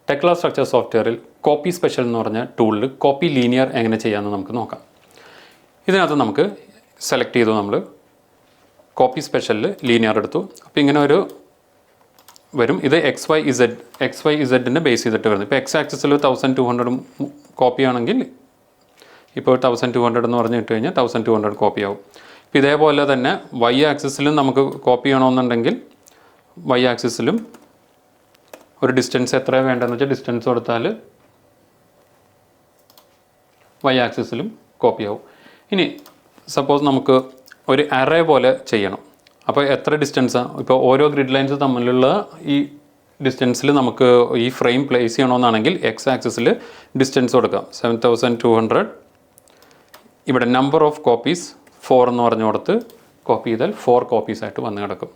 ടെക്ല structure സോഫ്റ്റ്വെയറിൽ copy special എന്ന് പറഞ്ഞ ടൂളിൽ കോപ്പി ലീനിയർ എങ്ങനെ ചെയ്യാമെന്ന് നമുക്ക് നോക്കാം. ഇതിനകത്ത് നമുക്ക് സെലക്ട് ചെയ്തു, നമ്മൾ കോപ്പി സ്പെഷ്യലിൽ ലീനിയർ എടുത്തു. അപ്പോൾ ഇങ്ങനെ ഒരു വരും. ഇത് എക്സ് വൈ ഇസഡിനെ ബേസ് ചെയ്തിട്ട് വരുന്നത്. ഇപ്പോൾ എക്സ് ആക്സിസിൽ 1200 കോപ്പി ആണെങ്കിൽ ഇപ്പോൾ 1200 എന്ന് പറഞ്ഞ് ഇട്ട് കഴിഞ്ഞാൽ 1200 കോപ്പി ആവും. ഇപ്പോൾ ഇതേപോലെ തന്നെ വൈ ആക്സിസിലും നമുക്ക് കോപ്പി ചെയ്യണമെന്നുണ്ടെങ്കിൽ വൈ ആക്സിസിലും ഒരു ഡിസ്റ്റൻസ് എത്ര വേണ്ടതെന്ന് വെച്ചാൽ ഡിസ്റ്റൻസ് കൊടുത്താൽ വൈ ആക്സിസിലും കോപ്പി ആവും. ഇനി സപ്പോസ് നമുക്ക് ഒരു അറേ പോലെ ചെയ്യണം. അപ്പോൾ എത്ര ഡിസ്റ്റൻസാണ്, ഇപ്പോൾ ഓരോ ഗ്രിഡ് ലൈൻസ് തമ്മിലുള്ള ഈ ഡിസ്റ്റൻസിൽ നമുക്ക് ഈ ഫ്രെയിം പ്ലേസ് ചെയ്യണമെന്നാണെങ്കിൽ എക്സ് ആക്സിസിൽ ഡിസ്റ്റൻസ് കൊടുക്കാം 7200. ഇവിടെ നമ്പർ ഓഫ് കോപ്പീസ് 4 എന്ന് പറഞ്ഞു കൊടുത്ത് കോപ്പി ചെയ്താൽ 4 കോപ്പീസ് ആയിട്ട് വന്ന് കിടക്കും.